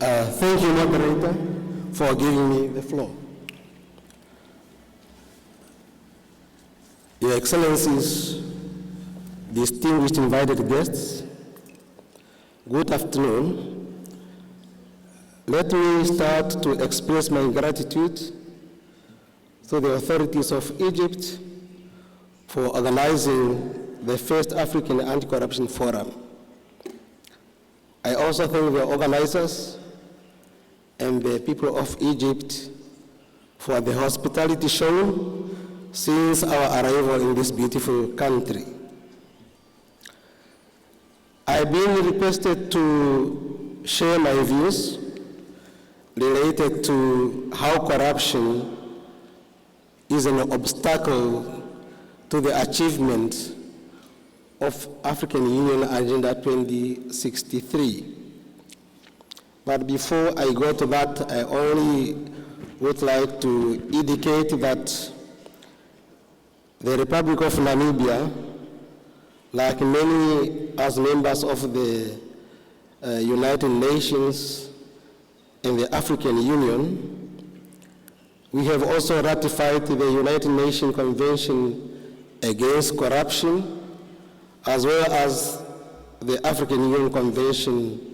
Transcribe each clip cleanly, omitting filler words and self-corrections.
Thank you, moderator, for giving me the floor. Your Excellencies, distinguished invited guests, good afternoon. Let me start to express my gratitude to the authorities of Egypt for organizing the first African Anti-Corruption Forum. I also thank the organizers and the people of Egypt for the hospitality shown since our arrival in this beautiful country. I've been requested to share my views related to how corruption is an obstacle to the achievement of African Union Agenda 2063. But before I go to that, I only would like to indicate that the Republic of Namibia, like many as members of the United Nations and the African Union, we have also ratified the United Nations Convention Against Corruption, as well as the African Union Convention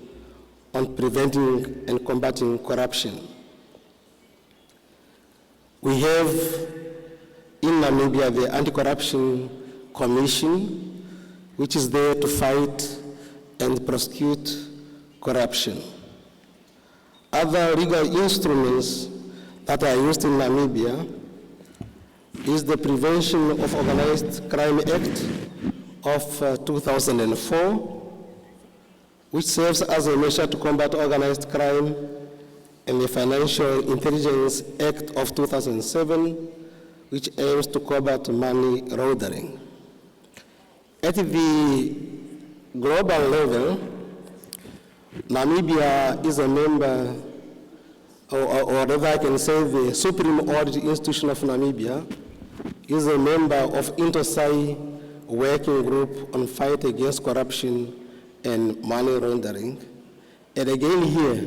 on Preventing and Combating Corruption. We have in Namibia the Anti-Corruption Commission, which is there to fight and prosecute corruption. Other legal instruments that are used in Namibia is the Prevention of Organized Crime Act of 2004, which serves as a measure to combat organized crime, and the Financial Intelligence Act of 2007, which aims to combat money laundering. At the global level, Namibia is a member, or rather I can say the Supreme Audit Institution of Namibia is a member of INTOSAI Working Group on Fight Against Corruption and Money Laundering. And again here,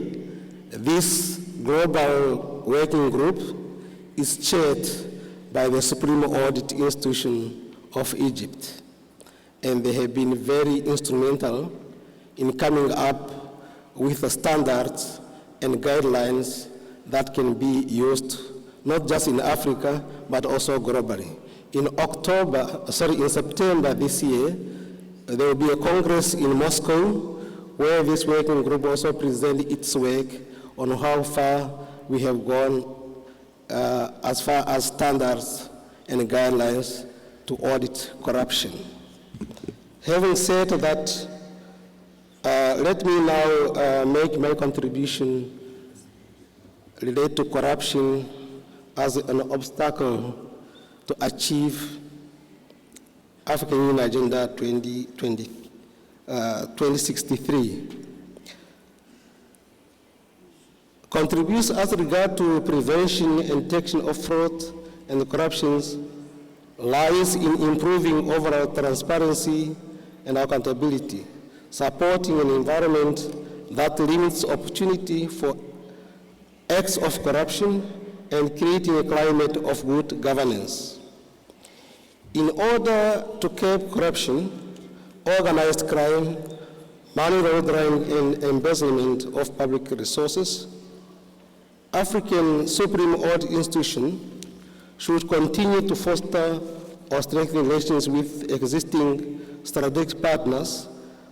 this global working group is chaired by the Supreme Audit Institution of Egypt. And they have been very instrumental in coming up with the standards and guidelines that can be used not just in Africa, but also globally. In September this year, there will be a congress in Moscow where this working group also presents its work on how far we have gone as far as standards and guidelines to audit corruption. Having said that, let me now make my contribution related to corruption as an obstacle to achieve African Union Agenda 2063. Contributes as regard to prevention and detection of fraud and corruptions lies in improving overall transparency and accountability, supporting an environment that limits opportunity for acts of corruption, and creating a climate of good governance. In order to curb corruption, organized crime, money laundering, and embezzlement of public resources, African Supreme Audit Institution should continue to foster or strengthen relations with existing strategic partners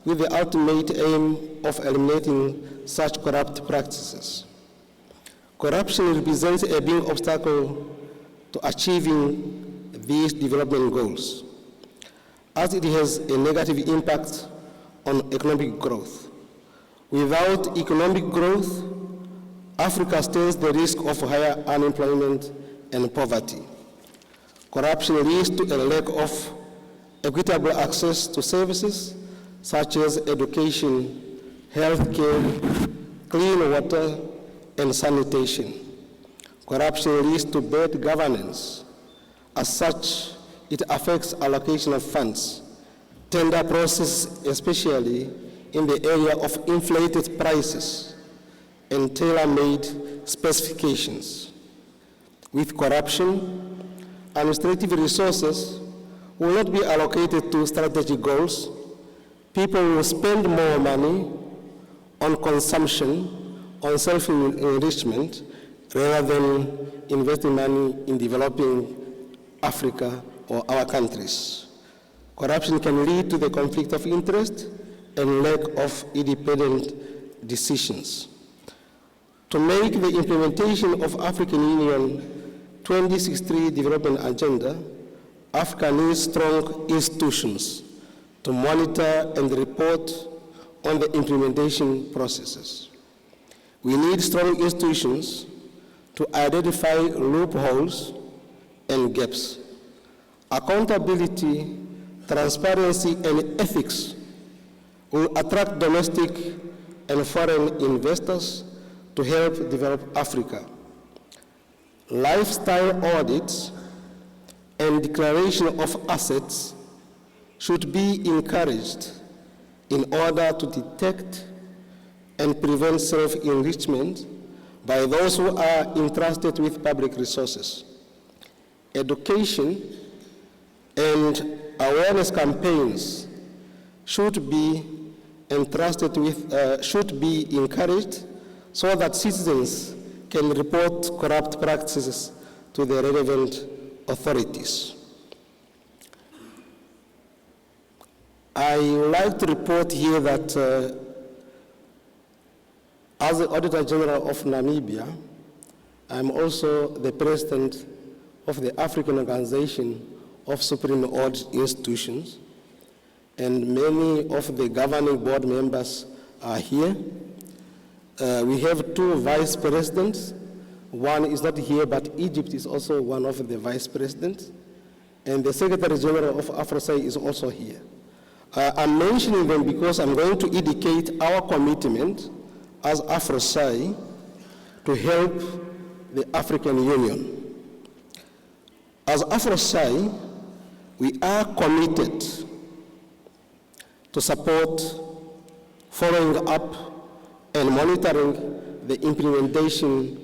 with the ultimate aim of eliminating such corrupt practices. Corruption represents a big obstacle to achieving these development goals, as it has a negative impact on economic growth. Without economic growth, Africa stands the risk of higher unemployment and poverty. Corruption leads to a lack of equitable access to services such as education, healthcare, clean water, and sanitation. Corruption leads to bad governance. As such, it affects allocation of funds, tender process, especially in the area of inflated prices, and tailor-made specifications. With corruption, administrative resources will not be allocated to strategic goals. People will spend more money on consumption, on self-enrichment, rather than investing money in developing Africa or our countries. Corruption can lead to the conflict of interest and lack of independent decisions. To make the implementation of African Union 2063 Development Agenda, Africa needs strong institutions to monitor and report on the implementation processes. We need strong institutions to identify loopholes and gaps. Accountability, transparency, and ethics will attract domestic and foreign investors to help develop Africa. Lifestyle audits and declaration of assets should be encouraged in order to detect and prevent self-enrichment by those who are entrusted with public resources. Education and awareness campaigns should be encouraged so that citizens can report corrupt practices to the relevant authorities. I would like to report here that as the Auditor General of Namibia, I'm also the President of the African Organization of Supreme Audit Institutions, and many of the governing board members are here. We have two vice presidents. One is not here, but Egypt is also one of the vice presidents. And the Secretary General of AfroSci is also here. I'm mentioning them because I'm going to indicate our commitment as AfroSci to help the African Union. As AfroSci, we are committed to support, following up, and monitoring the implementation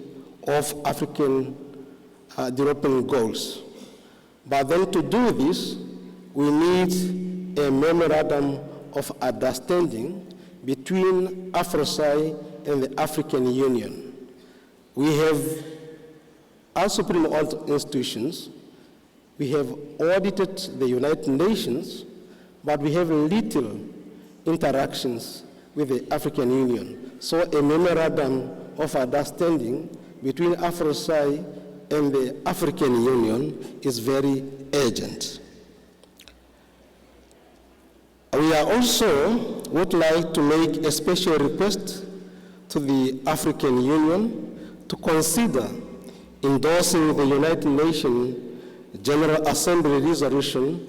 of African development goals. But then to do this, we need a memorandum of understanding between AfroSci and the African Union. We have, as Supreme Audit institutions, we have audited the United Nations, but we have little interactions with the African Union. So a memorandum of understanding between AfroSci and the African Union is very urgent. We are also would like to make a special request to the African Union to consider endorsing the United Nations General Assembly Resolution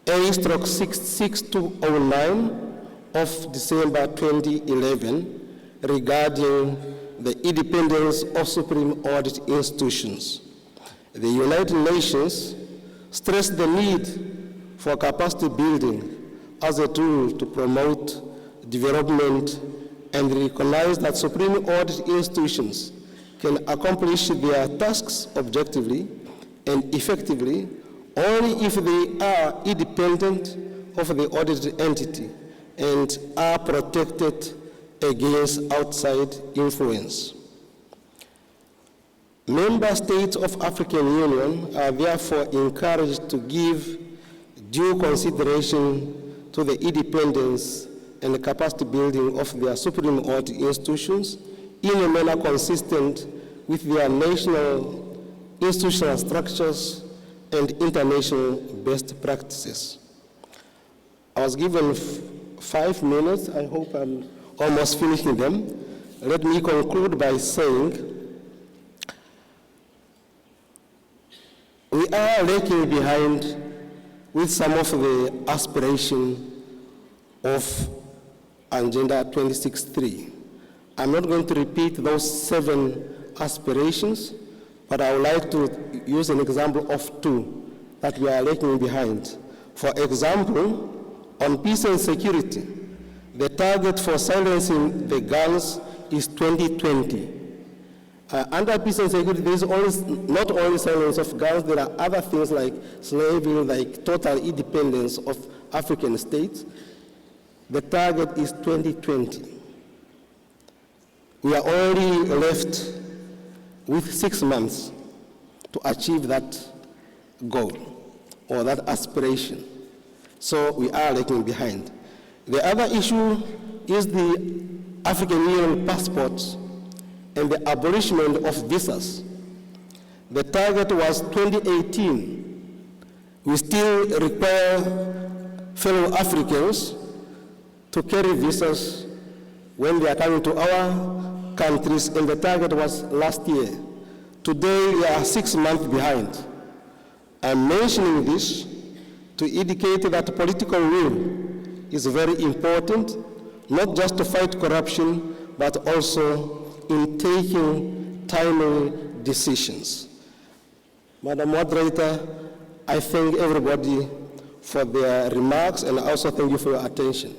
A/6209 of December 2011 regarding the independence of Supreme Audit institutions. The United Nations stressed the need for capacity building as a tool to promote development and recognize that Supreme Audit institutions can accomplish their tasks objectively and effectively only if they are independent of the audited entity and are protected against outside influence. Member states of African Union are therefore encouraged to give due consideration to the independence and the capacity building of their Supreme Audit institutions in a manner consistent with their national institutional structures and international best practices. I was given 5 minutes. I hope I'm almost finishing them. Let me conclude by saying we are lagging behind with some of the aspiration of Agenda 2063. I'm not going to repeat those 7 aspirations, but I would like to use an example of 2 that we are lagging behind. For example, on peace and security, the target for silencing the guns is 2020. Under peace and security, there is not only silence of guns, there are other things like slavery, like total independence of African states. The target is 2020. We are only left with 6 months to achieve that goal or that aspiration. So we are lagging behind. The other issue is the African Union passports and the abolishment of visas. The target was 2018. We still require fellow Africans to carry visas when they are coming to our countries, and the target was last year. Today, we are 6 months behind. I'm mentioning this to indicate that political will is very important, not just to fight corruption, but also in taking timely decisions. Madam Moderator, I thank everybody for their remarks, and I also thank you for your attention.